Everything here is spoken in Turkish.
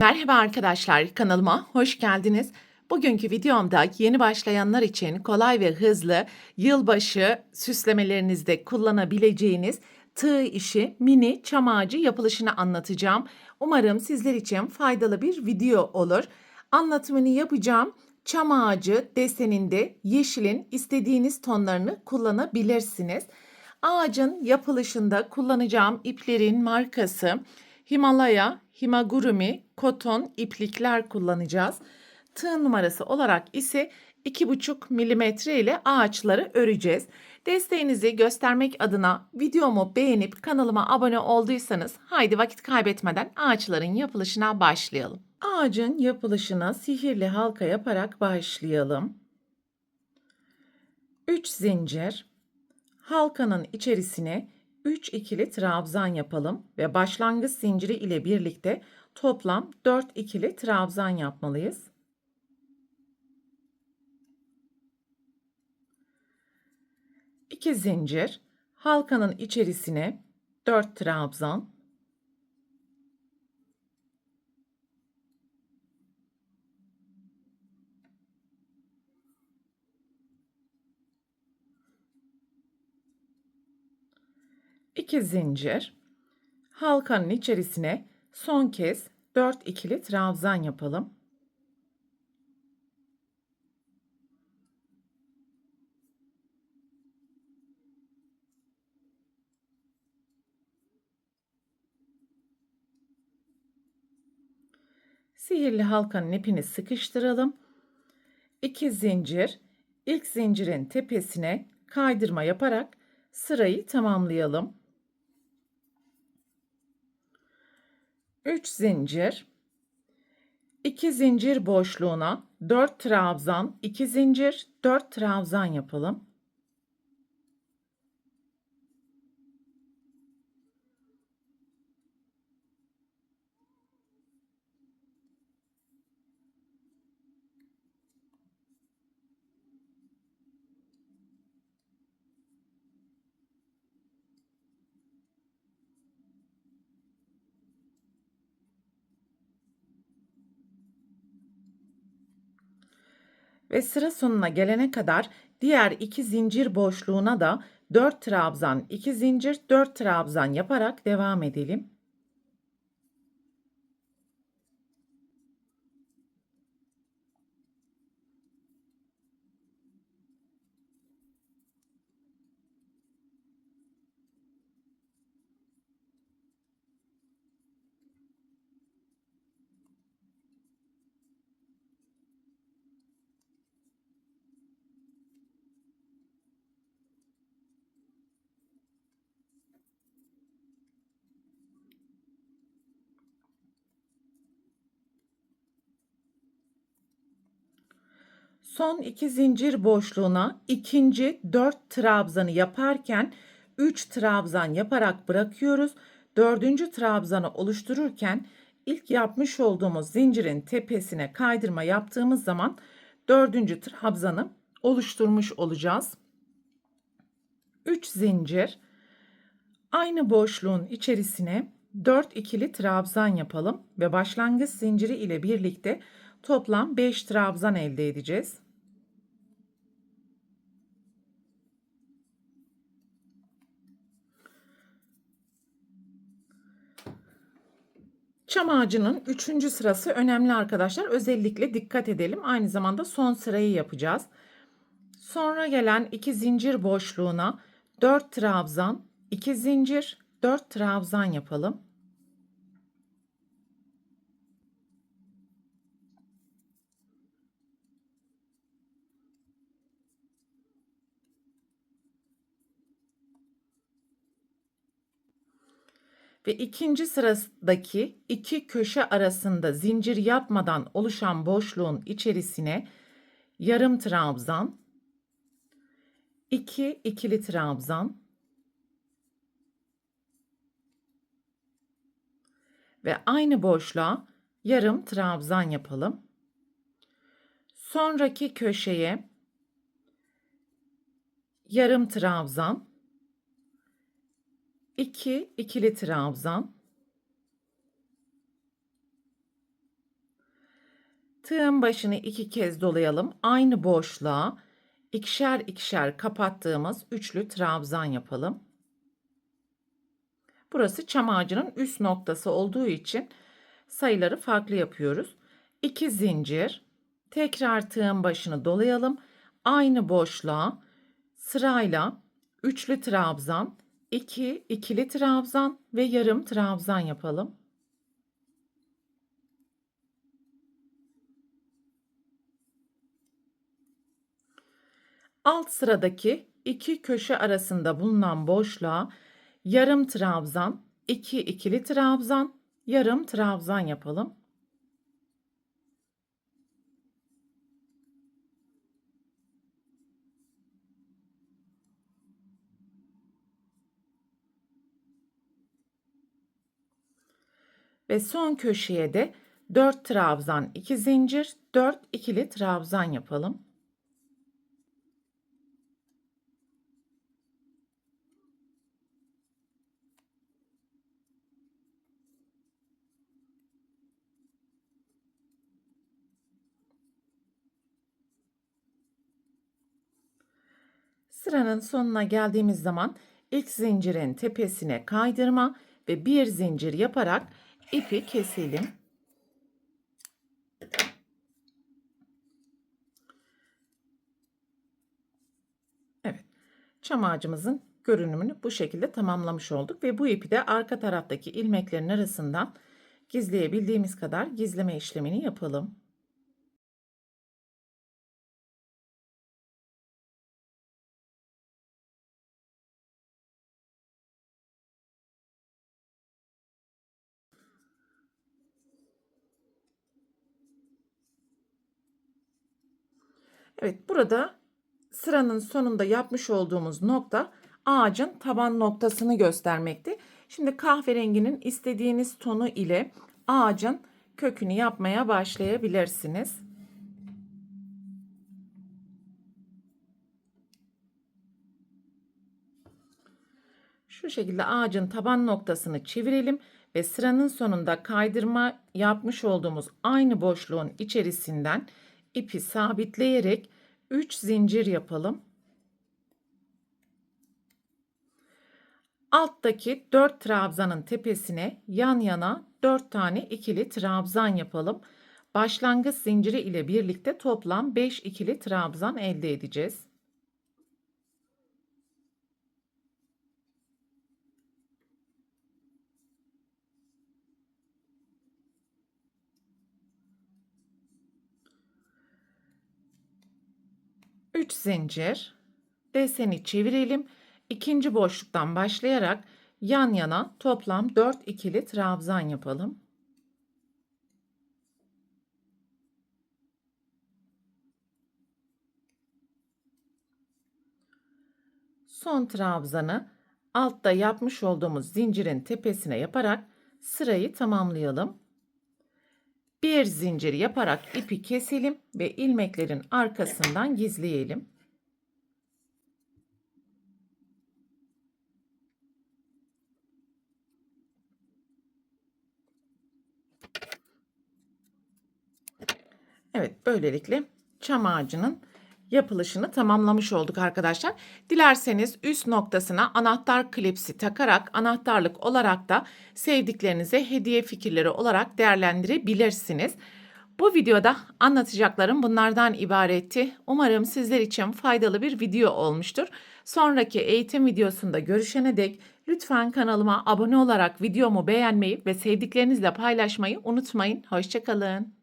Merhaba arkadaşlar, kanalıma hoş geldiniz. Bugünkü videomda yeni başlayanlar için kolay ve hızlı yılbaşı süslemelerinizde kullanabileceğiniz tığ işi mini çam ağacı yapılışını anlatacağım. Umarım sizler için faydalı bir video olur. Anlatımını yapacağım. Çam ağacı deseninde yeşilin istediğiniz tonlarını kullanabilirsiniz. Ağacın yapılışında kullanacağım iplerin markası Himalaya, Himagurumi, koton iplikler kullanacağız. Tığ numarası olarak ise 2,5 milimetre ile ağaçları öreceğiz. Desteğinizi göstermek adına videomu beğenip kanalıma abone olduysanız haydi vakit kaybetmeden ağaçların yapılışına başlayalım. Ağacın yapılışına sihirli halka yaparak başlayalım. 3 zincir, halkanın içerisine 3 ikili trabzan yapalım ve başlangıç zinciri ile birlikte toplam 4 ikili trabzan yapmalıyız. İki zincir, halkanın içerisine 4 trabzan, iki zincir, halkanın içerisine son kez 4 ikili trabzan yapalım. Sihirli halkanın ipini sıkıştıralım. 2 zincir, ilk zincirin tepesine kaydırma yaparak sırayı tamamlayalım. 3 zincir, 2 zincir boşluğuna 4 trabzan, 2 zincir, 4 trabzan yapalım. Ve sıra sonuna gelene kadar diğer 2 zincir boşluğuna da 4 trabzan, 2 zincir, 4 trabzan yaparak devam edelim. Son 2 zincir boşluğuna ikinci 4 trabzanı yaparken 3 trabzan yaparak bırakıyoruz. Dördüncü trabzanı oluştururken ilk yapmış olduğumuz zincirin tepesine kaydırma yaptığımız zaman dördüncü trabzanı oluşturmuş olacağız. 3 zincir, aynı boşluğun içerisine 4 ikili trabzan yapalım ve başlangıç zinciri ile birlikte toplam 5 trabzan elde edeceğiz. Çam ağacının 3. sırası önemli arkadaşlar. Özellikle dikkat edelim. Aynı zamanda son sırayı yapacağız. Sonra gelen 2 zincir boşluğuna 4 trabzan, 2 zincir, 4 trabzan yapalım. Ve ikinci sıradaki iki köşe arasında zincir yapmadan oluşan boşluğun içerisine yarım trabzan, 2 ikili trabzan ve aynı boşluğa yarım trabzan yapalım. Sonraki köşeye yarım trabzan, 2 ikili trabzan Tığın başını 2 kez dolayalım. Aynı boşluğa ikişer ikişer kapattığımız üçlü trabzan yapalım. Burası çam ağacının üst noktası olduğu için sayıları farklı yapıyoruz. 2 zincir, tekrar tığın başını dolayalım. Aynı boşluğa sırayla üçlü trabzan, 2 ikili trabzan ve yarım trabzan yapalım. Alt sıradaki iki köşe arasında bulunan boşluğa yarım trabzan, 2 ikili trabzan, yarım trabzan yapalım. Ve son köşeye de 4 trabzan, 2 zincir, 4 ikili trabzan yapalım. Sıranın sonuna geldiğimiz zaman ilk zincirin tepesine kaydırma ve bir zincir yaparak ipi keselim. Evet, çam ağacımızın görünümünü bu şekilde tamamlamış olduk ve bu ipi de arka taraftaki ilmeklerin arasından gizleyebildiğimiz kadar gizleme işlemini yapalım. Evet, burada sıranın sonunda yapmış olduğumuz nokta ağacın taban noktasını göstermekte. Şimdi kahverenginin istediğiniz tonu ile ağacın kökünü yapmaya başlayabilirsiniz. Şu şekilde ağacın taban noktasını çevirelim ve sıranın sonunda kaydırma yapmış olduğumuz aynı boşluğun içerisinden ipi sabitleyerek 3 zincir yapalım. Alttaki 4 trabzanın tepesine yan yana 4 tane ikili trabzan yapalım. Başlangıç zinciri ile birlikte toplam 5 ikili trabzan elde edeceğiz. Üç zincir, deseni çevirelim. İkinci boşluktan başlayarak yan yana toplam 4 ikili trabzan yapalım. Son trabzanı altta yapmış olduğumuz zincirin tepesine yaparak sırayı tamamlayalım. Bir zincir yaparak ipi keselim ve ilmeklerin arkasından gizleyelim. Evet, böylelikle çam ağacının yapılışını tamamlamış olduk arkadaşlar. Dilerseniz üst noktasına anahtar klipsi takarak anahtarlık olarak da sevdiklerinize hediye fikirleri olarak değerlendirebilirsiniz. Bu videoda anlatacaklarım bunlardan ibaretti. Umarım sizler için faydalı bir video olmuştur. Sonraki eğitim videosunda görüşene dek lütfen kanalıma abone olarak videomu beğenmeyi ve sevdiklerinizle paylaşmayı unutmayın. Hoşça kalın.